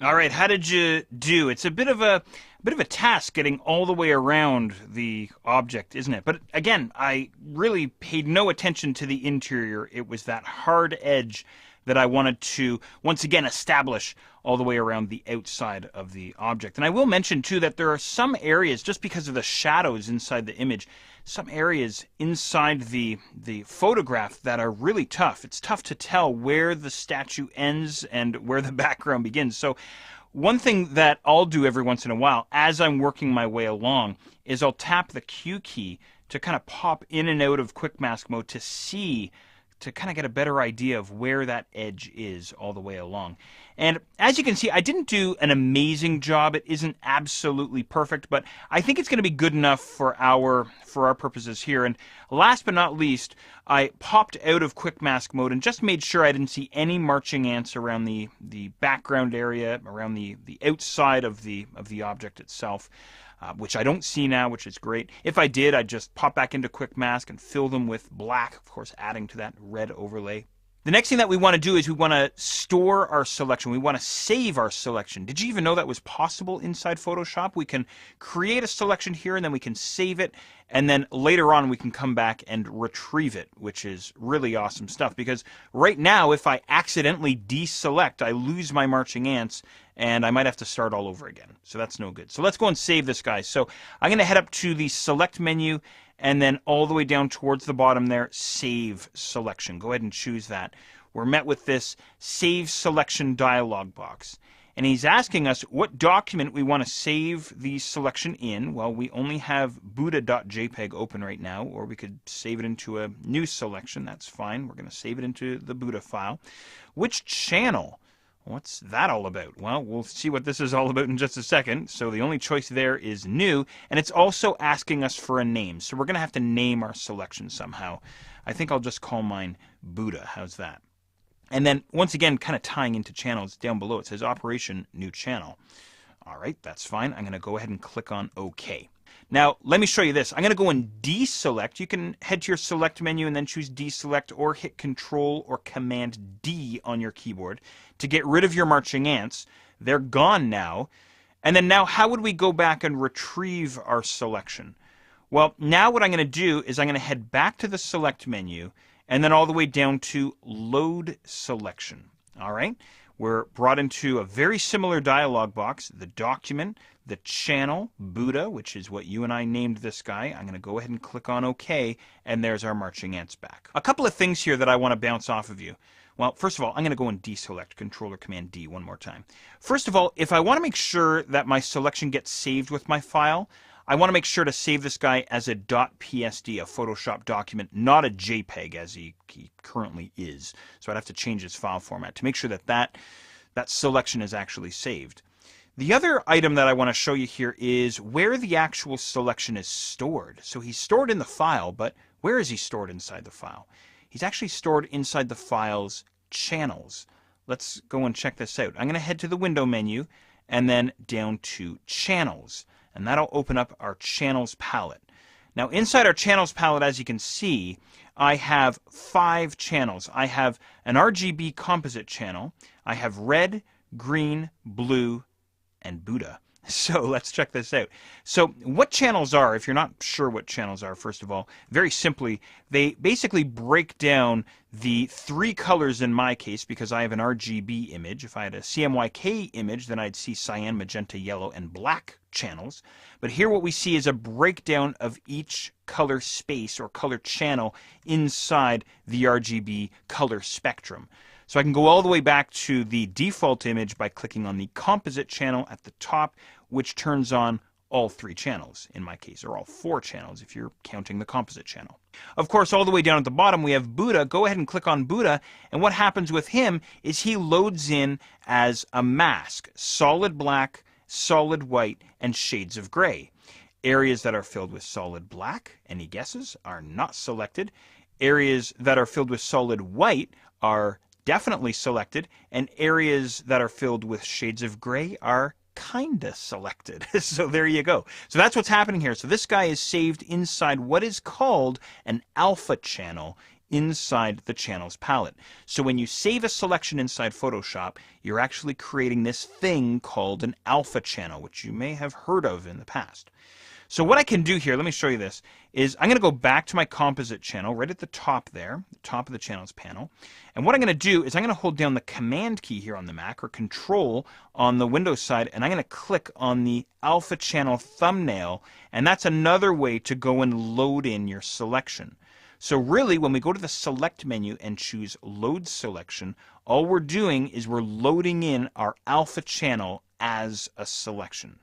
All right, how did you do? It's a bit of a task getting all the way around the object, isn't it? But again, I really paid no attention to the interior. It was that hard edge that I wanted to once again establish all the way around the outside of the object. And I will mention too that there are some areas, just because of the shadows inside the image, some areas inside the photograph that are really tough. It's tough to tell where the statue ends and where the background begins. So one thing that I'll do every once in a while as I'm working my way along is I'll tap the Q key to kind of pop in and out of quick mask mode to kind of get a better idea of where that edge is all the way along. And as you can see, I didn't do an amazing job. It isn't absolutely perfect, but I think it's going to be good enough for our purposes here. And last but not least, I popped out of quick mask mode and just made sure I didn't see any marching ants around the background area, around the outside of the object itself. Which I don't see now, which is great. If I did, I'd just pop back into Quick Mask and fill them with black, of course, adding to that red overlay. The next thing that we want to do is we want to store our selection. We want to save our selection. Did you even know that was possible inside Photoshop? We can create a selection here and then we can save it. And then later on we can come back and retrieve it, which is really awesome stuff. Because right now, if I accidentally deselect, I lose my marching ants and I might have to start all over again. So that's no good. So let's go and save this guy. So I'm going to head up to the select menu and then all the way down towards the bottom there, save selection. Go ahead and choose that. We're met with this save selection dialog box. And he's asking us what document we want to save the selection in. Well, we only have buddha.jpg open right now, or we could save it into a new selection. That's fine. We're going to save it into the Buddha file. Which channel? What's that all about? Well, we'll see what this is all about in just a second. So the only choice there is new, and it's also asking us for a name. So we're going to have to name our selection somehow. I think I'll just call mine Buddha. How's that? And then once again, kind of tying into channels down below, it says Operation New Channel. All right, that's fine. I'm going to go ahead and click on OK. Now, let me show you this. I'm going to go and deselect. You can head to your select menu and then choose deselect or hit Control or Command D on your keyboard to get rid of your marching ants. They're gone now. And then now, how would we go back and retrieve our selection? Well, now what I'm going to do is I'm going to head back to the select menu and then all the way down to load selection. All right? We're brought into a very similar dialog box, the document, the channel, Buddha, which is what you and I named this guy. I'm going to go ahead and click on OK, and there's our marching ants back. A couple of things here that I want to bounce off of you. Well, first of all, I'm going to go and deselect, Control or Command D one more time. First of all, if I want to make sure that my selection gets saved with my file, I want to make sure to save this guy as a .psd, a Photoshop document, not a JPEG as he currently is. So I'd have to change his file format to make sure that that selection is actually saved. The other item that I want to show you here is where the actual selection is stored. So he's stored in the file, but where is he stored inside the file? He's actually stored inside the file's channels. Let's go and check this out. I'm going to head to the window menu and then down to channels. And that'll open up our channels palette. Now inside our channels palette, as you can see, I have 5 channels. I have an RGB composite channel. I have red, green, blue, and Buddha. So let's check this out. So what channels are, if you're not sure what channels are, first of all, very simply, they basically break down the 3 colors in my case, because I have an RGB image. If I had a CMYK image, then I'd see cyan, magenta, yellow, and black channels. But here what we see is a breakdown of each color space or color channel inside the RGB color spectrum. So I can go all the way back to the default image by clicking on the composite channel at the top, which turns on all 3 channels in my case, or all 4 channels if you're counting the composite channel. Of course, all the way down at the bottom we have Buddha. Go ahead and click on Buddha, and what happens with him is he loads in as a mask, solid black, solid white, and shades of gray. Areas that are filled with solid black, any guesses, are not selected. Areas that are filled with solid white are definitely selected, and areas that are filled with shades of gray are kinda selected. So there you go. So that's what's happening here. So this guy is saved inside what is called an alpha channel inside the channels palette. So when you save a selection inside Photoshop, you're actually creating this thing called an alpha channel, which you may have heard of in the past. So what I can do here, let me show you this, is I'm going to go back to my composite channel right at the top there, the top of the channels panel. And what I'm going to do is I'm going to hold down the command key here on the Mac, or control on the Windows side, and I'm going to click on the alpha channel thumbnail, and that's another way to go and load in your selection. So really, when we go to the select menu and choose load selection, all we're doing is we're loading in our alpha channel as a selection.